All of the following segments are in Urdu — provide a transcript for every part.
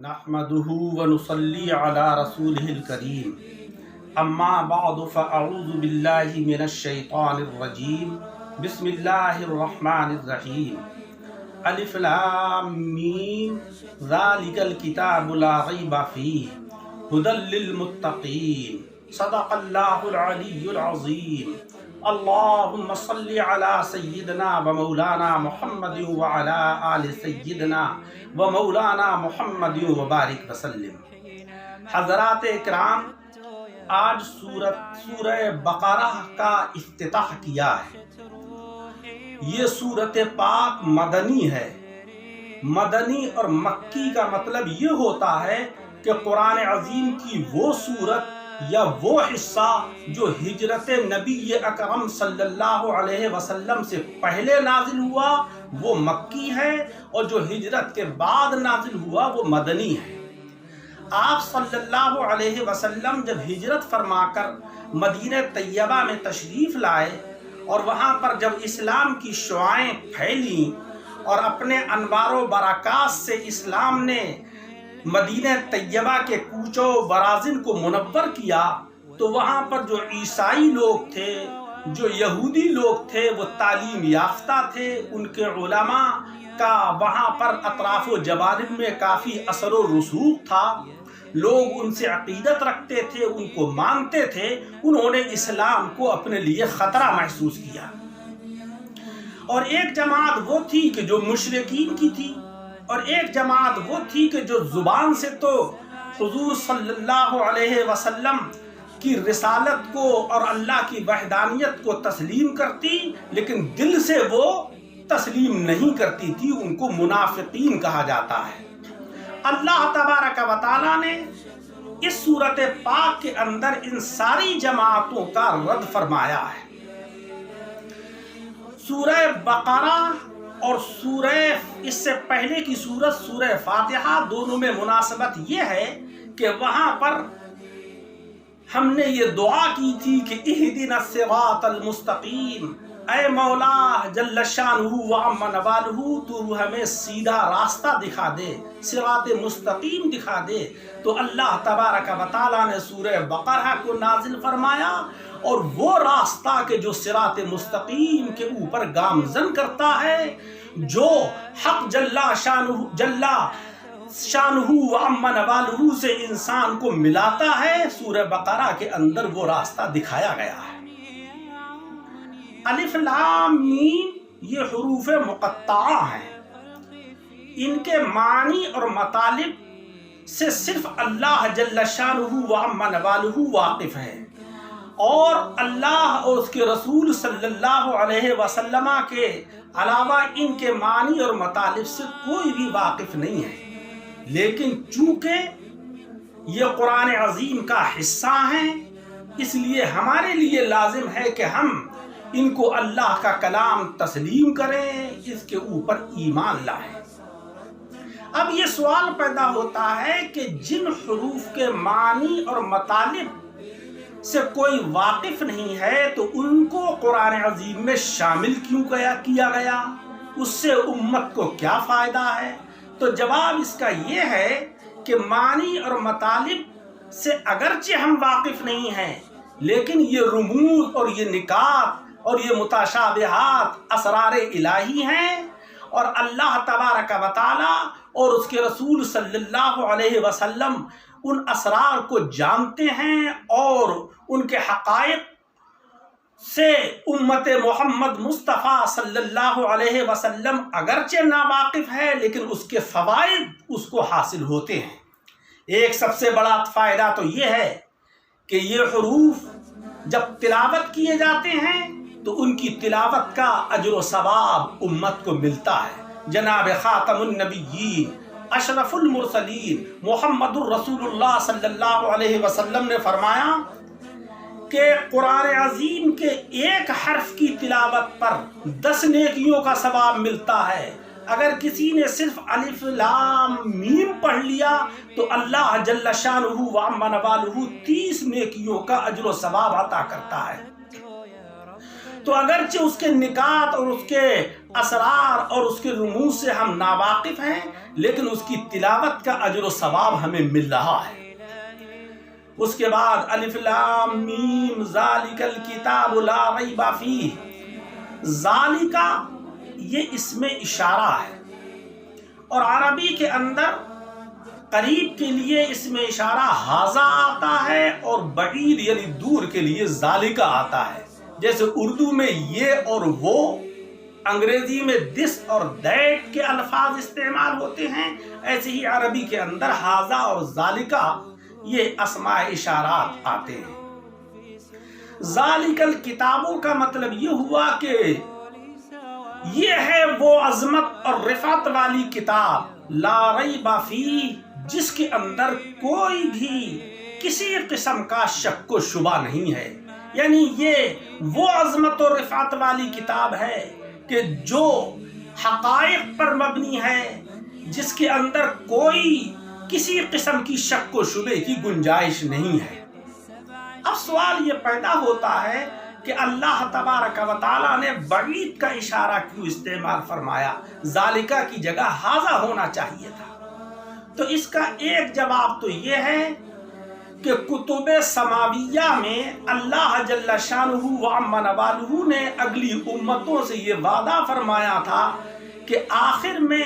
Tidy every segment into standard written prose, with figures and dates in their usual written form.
نحمده ونصلي على رسوله الكريم اما بعد فاعوذ بالله من الشيطان الرجيم بسم الله الرحمن الرحيم الف لام میم ذلك الكتاب لا ريب فيه هدى للمتقين صدق الله العلي العظيم اللهم صل على سيدنا ومولانا محمد وعلى آل سيدنا ومولانا محمد وبارک وسلم۔ حضرات اکرام، آج سورہ بقرہ کا افتتاح کیا ہے۔ یہ سورت پاک مدنی ہے۔ مدنی اور مکی کا مطلب یہ ہوتا ہے کہ قرآن عظیم کی وہ سورت یا وہ حصہ جو ہجرت نبی اکرم صلی اللہ علیہ وسلم سے پہلے نازل ہوا وہ مکی ہے، اور جو ہجرت کے بعد نازل ہوا وہ مدنی ہے۔ آپ صلی اللہ علیہ وسلم جب ہجرت فرما کر مدینہ طیبہ میں تشریف لائے اور وہاں پر جب اسلام کی شعائیں پھیلیں اور اپنے انوار و برکات سے اسلام نے مدینہ طیبہ کے کوچوں و برازن کو منور کیا، تو وہاں پر جو عیسائی لوگ تھے، جو یہودی لوگ تھے، وہ تعلیم یافتہ تھے۔ ان کے علماء کا وہاں پر اطراف و جوانب میں کافی اثر و رسوخ تھا۔ لوگ ان سے عقیدت رکھتے تھے، ان کو مانتے تھے۔ انہوں نے اسلام کو اپنے لیے خطرہ محسوس کیا، اور ایک جماعت وہ تھی کہ جو مشرکین کی تھی، اور ایک جماعت وہ تھی کہ جو زبان سے تو حضور صلی اللہ علیہ وسلم کی رسالت کو اور اللہ کی وحدانیت کو تسلیم کرتی، لیکن دل سے وہ تسلیم نہیں کرتی تھی۔ ان کو منافقین کہا جاتا ہے۔ اللہ تبارک و تعالیٰ نے اس سورت پاک کے اندر ان ساری جماعتوں کا رد فرمایا ہے۔ سورہ بقرہ اور سورہ اس سے پہلے کی سورت سورہ فاتحہ، دونوں میں مناسبت یہ ہے کہ وہاں پر ہم نے یہ دعا کی تھی کہ اہدنا الصراط المستقیم، اے مولا جل شانہ و عم نوالہ، تو ہمیں سیدھا راستہ دکھا دے، صراط مستقیم دکھا دے۔ تو اللہ تبارک و تعالیٰ نے سورہ بقرہ کو نازل فرمایا، اور وہ راستہ کہ جو صراط مستقیم کے اوپر گامزن کرتا ہے، جو حق جل شانہ و عم نوالہ سے انسان کو ملاتا ہے، سورہ بقرہ کے اندر وہ راستہ دکھایا گیا ہے۔ الف لام میم یہ حروف مقطعہ ہیں۔ ان کے معنی اور مطالب سے صرف اللہ جل شانہ و عم نوالہ واقف ہے، اور اللہ اور اس کے رسول صلی اللہ علیہ وسلم کے علاوہ ان کے معنی اور مطالب سے کوئی بھی واقف نہیں ہے۔ لیکن چونکہ یہ قرآن عظیم کا حصہ ہیں، اس لیے ہمارے لیے لازم ہے کہ ہم ان کو اللہ کا کلام تسلیم کریں، اس کے اوپر ایمان لائیں۔ اب یہ سوال پیدا ہوتا ہے کہ جن حروف کے معنی اور مطالب سے کوئی واقف نہیں ہے تو ان کو قرآن عظیم میں شامل کیوں کیا گیا؟ اس سے امت کو کیا فائدہ ہے؟ تو جواب اس کا یہ ہے کہ معنی اور مطالب سے اگرچہ ہم واقف نہیں ہیں، لیکن یہ رموز اور یہ نکات اور یہ متشابہات اسرار الہی ہیں، اور اللہ تبارک و تعالی اور اس کے رسول صلی اللہ علیہ وسلم ان اسرار کو جانتے ہیں، اور ان کے حقائق سے امت محمد مصطفیٰ صلی اللہ علیہ وسلم اگرچہ ناواقف ہے، لیکن اس کے فوائد اس کو حاصل ہوتے ہیں۔ ایک سب سے بڑا فائدہ تو یہ ہے کہ یہ حروف جب تلاوت کیے جاتے ہیں تو ان کی تلاوت کا اجر و ثواب امت کو ملتا ہے۔ جناب خاتم النبیین اشرف المرسلین محمد الرسول اللہ صلی اللہ علیہ وسلم نے فرمایا کہ قرآن عظیم کے ایک حرف کی تلاوت پر 10 نیکیوں کا ثواب ملتا ہے۔ اگر کسی نے صرف الف لام میم پڑھ لیا تو اللہ جل شانہ و عم نوالہ 30 نیکیوں کا اجر و ثواب عطا کرتا ہے۔ تو اگرچہ اس کے نکات اور اس کے اسرار اور اس کے رموز سے ہم ناواقف ہیں، لیکن اس کی تلاوت کا اجر و ثواب ہمیں مل رہا ہے۔ اس کے بعد الف لام میم ذالک الکتاب لا ریب فیہ، ذالک یہ اسم اشارہ ہے، اور عربی کے اندر قریب کے لیے اسم اشارہ ھذا آتا ہے اور بعید یعنی دور کے لیے ذالک آتا ہے۔ جیسے اردو میں یہ اور وہ، انگریزی میں دس اور دیٹ کے الفاظ استعمال ہوتے ہیں، ایسے ہی عربی کے اندر ھذا اور ذالک یہ اسماء اشارات آتے ہیں۔ ذالک الکتابوں کا مطلب یہ ہوا کہ یہ ہے وہ عظمت اور رفعت والی کتاب لا ریب فیہ، جس کے اندر کوئی بھی کسی قسم کا شک و شبہ نہیں ہے۔ یعنی یہ وہ عظمت و رفعت والی کتاب ہے کہ جو حقائق پر مبنی ہے، جس کے اندر کوئی کسی قسم کی شک و شبے کی گنجائش نہیں ہے۔ اب سوال یہ پیدا ہوتا ہے کہ اللہ تبارک و تعالیٰ نے بعید کا اشارہ کیوں استعمال فرمایا؟ ذالکہ کی جگہ ھذا ہونا چاہیے تھا۔ تو اس کا ایک جواب تو یہ ہے کہ کتب سماویہ میں اللہ جل شانہ و عم نوالہ نے اگلی امتوں سے یہ وعدہ فرمایا تھا کہ آخر میں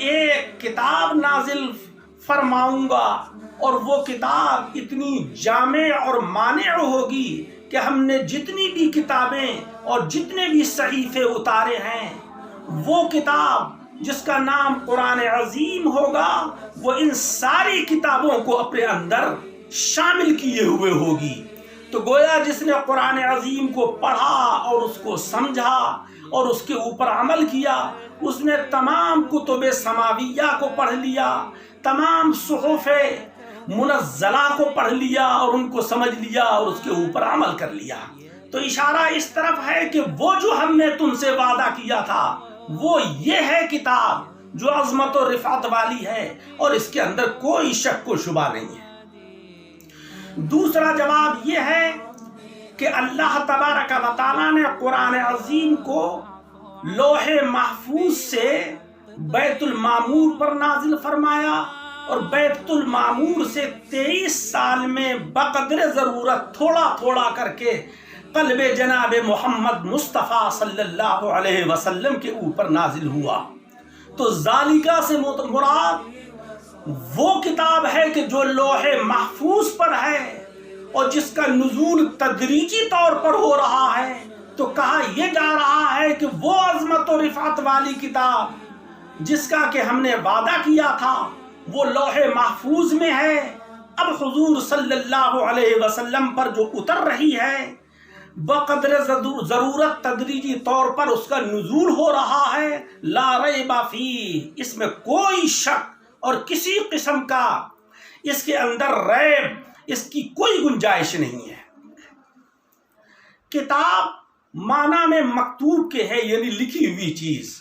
ایک کتاب نازل فرماؤں گا، اور وہ کتاب اتنی جامع اور مانع ہوگی کہ ہم نے جتنی بھی کتابیں اور جتنے بھی صحیفے اتارے ہیں، وہ کتاب جس کا نام قرآن عظیم ہوگا، وہ ان ساری کتابوں کو اپنے اندر شامل کیے ہوئے ہوگی۔ تو گویا جس نے قرآن عظیم کو پڑھا اور اس کو سمجھا اور اس کے اوپر عمل کیا، اس نے تمام کتب سماویہ کو پڑھ لیا، تمام صحف منزلہ کو پڑھ لیا اور ان کو سمجھ لیا اور اس کے اوپر عمل کر لیا۔ تو اشارہ اس طرف ہے کہ وہ جو ہم نے تم سے وعدہ کیا تھا، وہ یہ ہے کتاب جو عظمت و رفعت والی ہے اور اس کے اندر کوئی شک و شبہ نہیں ہے۔ دوسرا جواب یہ ہے کہ اللہ تبارک و تعالیٰ نے قرآن عظیم کو لوح محفوظ سے بیت المعمور پر نازل فرمایا، اور بیت المعمور سے 23 سال میں بقدر ضرورت تھوڑا تھوڑا کر کے قلب جناب محمد مصطفیٰ صلی اللہ علیہ وسلم کے اوپر نازل ہوا۔ تو ذالکہ سے مراد وہ کتاب ہے کہ جو لوح محفوظ پر ہے اور جس کا نزول تدریجی طور پر ہو رہا ہے۔ تو کہا یہ جا رہا ہے کہ وہ عظمت و رفعت والی کتاب جس کا کہ ہم نے وعدہ کیا تھا، وہ لوح محفوظ میں ہے، اب حضور صلی اللہ علیہ وسلم پر جو اتر رہی ہے، بقدر ضرورت تدریجی طور پر اس کا نزول ہو رہا ہے۔ لا ریب فیہ، اس میں کوئی شک اور کسی قسم کا اس کے اندر ریب، اس کی کوئی گنجائش نہیں ہے۔ کتاب معنی میں مکتوب کے ہے، یعنی لکھی ہوئی چیز۔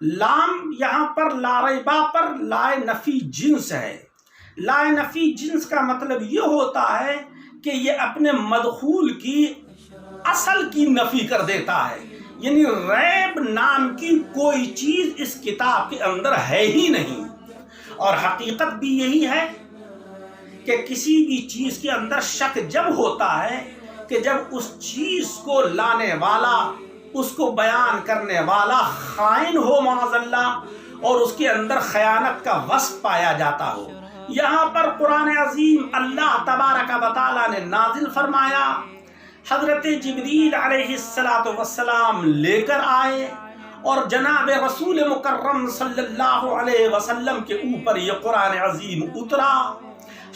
لام یہاں پر لا ریبہ پر لائے نفی جنس ہے۔ لائے نفی جنس کا مطلب یہ ہوتا ہے کہ یہ اپنے مدخول کی اصل کی نفی کر دیتا ہے، یعنی ریب نام کی کوئی چیز اس کتاب کے اندر ہے ہی نہیں۔ اور حقیقت بھی یہی ہے کہ کسی بھی چیز کے اندر شک جب ہوتا ہے کہ جب اس چیز کو لانے والا، اس کو بیان کرنے والا خائن ہو معاذ اللہ، اور اس کے اندر خیانت کا وصف پایا جاتا ہو۔ یہاں پر قرآن عظیم اللہ تبارک و تعالیٰ نے نازل فرمایا، حضرت جبریل علیہ السلام لے کر آئے، اور جناب رسول مکرم صلی اللہ علیہ وسلم کے اوپر یہ قرآن عظیم اترا۔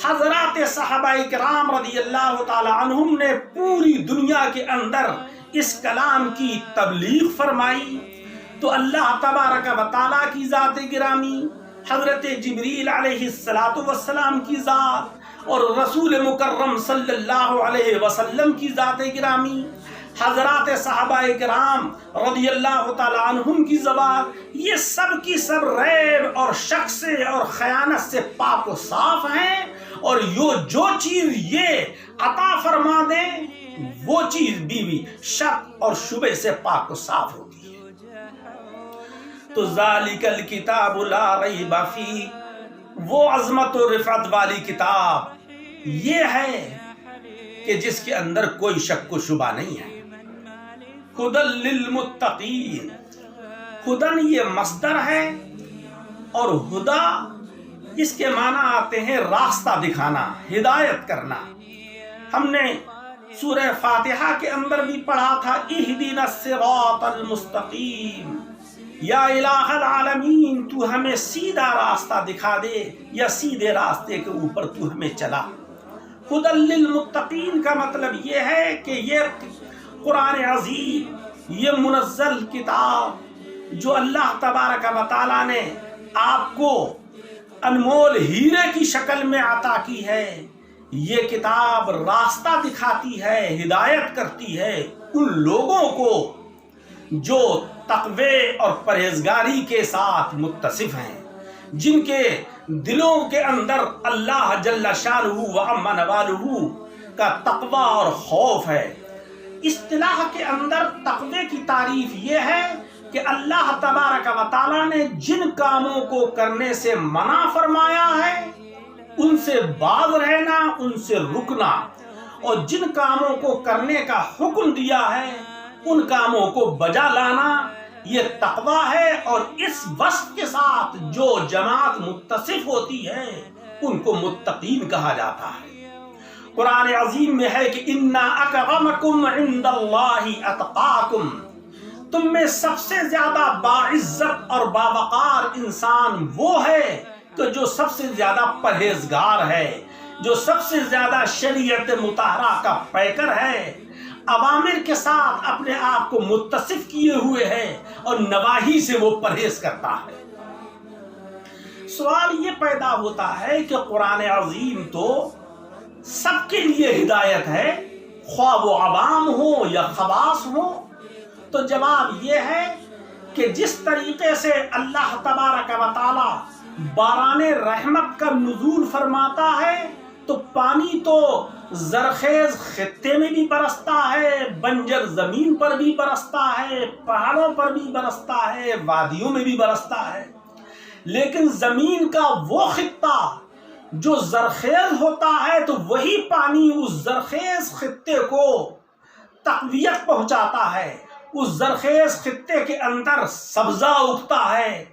حضرات صحابہ کرام رضی اللہ تعالی عنہم نے پوری دنیا کے اندر اس کلام کی تبلیغ فرمائی۔ تو اللہ تبارک و تعالیٰ کی ذات گرامی، حضرت جبریل علیہ السلام کی ذات، اور رسول مکرم صلی اللہ علیہ وسلم کی ذات گرامی، حضرات صحابہ کرام رضی اللہ تعالی عنہم کی زبان، یہ سب کی سب ریب اور شک سے اور خیانت سے پاک و صاف ہیں، اور جو چیز یہ عطا فرما دیں وہ چیز بیوی شک اور شبہ سے پاک و صاف ہوتی ہے۔ تو ذالک الکتاب لا ریب فیہ، وہ عظمت و رفعت والی کتاب یہ ہے کہ جس کے اندر کوئی شک و شبہ نہیں ہے۔ ھدی للمتقین، ھدن یہ مصدر ہے اور ہدا اس کے معنی آتے ہیں راستہ دکھانا، ہدایت کرنا۔ ہم نے سورہ فاتحہ کے اندر بھی پڑھا تھا اہدنا الصراط المستقیم، یا الہ العالمین تو ہمیں سیدھا راستہ دکھا دے یا سیدھے راستے کے اوپر تو ہمیں چلا۔ ھدی للمتقین کا مطلب یہ ہے کہ یہ قرآن عظیم، یہ منزل کتاب جو اللہ تبارک و تعالیٰ نے آپ کو انمول ہیرے کی شکل میں عطا کی ہے، یہ کتاب راستہ دکھاتی ہے، ہدایت کرتی ہے ان لوگوں کو جو تقوی اور پرہیزگاری کے ساتھ متصف ہیں، جن کے دلوں کے اندر اللہ جل شانہ و عم نوالہ کا تقوی اور خوف ہے۔ اصطلاح کے اندر تقوی کی تعریف یہ ہے کہ اللہ تبارک و تعالیٰ نے جن کاموں کو کرنے سے منع فرمایا ہے ان سے باز رہنا، ان سے رکنا، اور جن کاموں کو کرنے کا حکم دیا ہے ان کاموں کو بجا لانا، یہ تقوی ہے۔ اور اس وصف کے ساتھ جو جماعت متصف ہوتی ہے ان کو متقین کہا جاتا ہے۔ قرآن عظیم میں ہے کہ اِنَّا أَكْرَمَكُمْ عِنْدَ اللَّهِ أَتْقَاكُمْ، تم میں سب سے زیادہ باعزت اور باوقار انسان وہ ہے کہ جو سب سے زیادہ پرہیزگار ہے، جو سب سے زیادہ شریعت مطہرہ کا پیکر ہے، اوامر کے ساتھ اپنے آپ کو متصف کیے ہوئے ہے اور نواہی سے وہ پرہیز کرتا ہے۔ سوال یہ پیدا ہوتا ہے کہ قرآن عظیم تو سب کے لیے ہدایت ہے، خواہ وہ عوام ہو یا خواص ہو، تو جواب یہ ہے کہ جس طریقے سے اللہ تبارک و تعالی باران رحمت کا نزول فرماتا ہے تو پانی تو زرخیز خطے میں بھی برستا ہے، بنجر زمین پر بھی برستا ہے، پہاڑوں پر بھی برستا ہے، وادیوں میں بھی برستا ہے، لیکن زمین کا وہ خطہ جو زرخیز ہوتا ہے تو وہی پانی اس زرخیز خطے کو تقویت پہنچاتا ہے، اس زرخیز خطے کے اندر سبزہ اگتا ہے،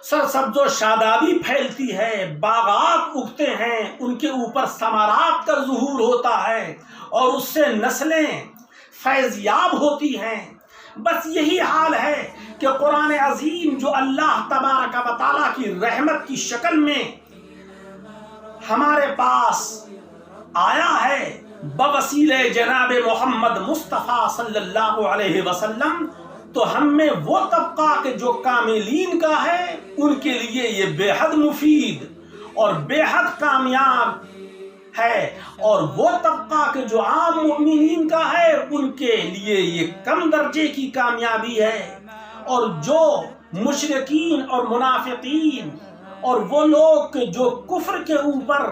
سرسبز و شادابی پھیلتی ہے، باغات اگتے ہیں، ان کے اوپر ثمرات کا ظہور ہوتا ہے اور اس سے نسلیں فیضیاب ہوتی ہیں۔ بس یہی حال ہے کہ قرآن عظیم جو اللہ تبارک و تعالیٰ کی رحمت کی شکل میں ہمارے پاس آیا ہے بوسیلہ جناب محمد مصطفیٰ صلی اللہ علیہ وسلم، تو ہم میں وہ طبقہ کہ جو کاملین کا ہے ان کے لیے یہ بے حد مفید اور بے حد کامیاب ہے، اور وہ طبقہ کہ جو عام مومنین کا ہے ان کے لیے یہ کم درجے کی کامیابی ہے، اور جو مشرکین اور منافقین اور وہ لوگ جو کفر کے اوپر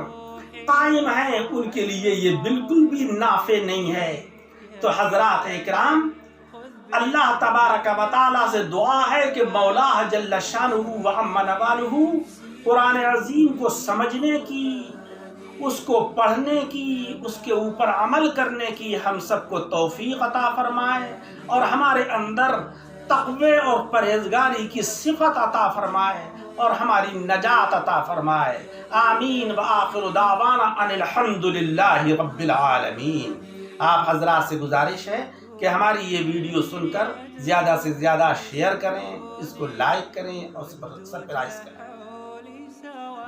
قائم ہیں ان کے لیے یہ بالکل بھی نافع نہیں ہے۔ تو حضرات اکرام، اللہ تبارک و تعالیٰ سے دعا ہے کہ مولا جل شانہ و عم نوالہ قرآن عظیم کو سمجھنے کی، اس کو پڑھنے کی، اس کے اوپر عمل کرنے کی ہم سب کو توفیق عطا فرمائے اور ہمارے اندر تقوی اور پرہیزگاری کی صفت عطا فرمائے اور ہماری نجات عطا فرمائے۔ آمین وآخر دعوانا ان الحمد للہ رب العالمین۔ آپ حضرات سے گزارش ہے کہ ہماری یہ ویڈیو سن کر زیادہ سے زیادہ شیئر کریں، اس کو لائک کریں اور سبسکرائب کریں۔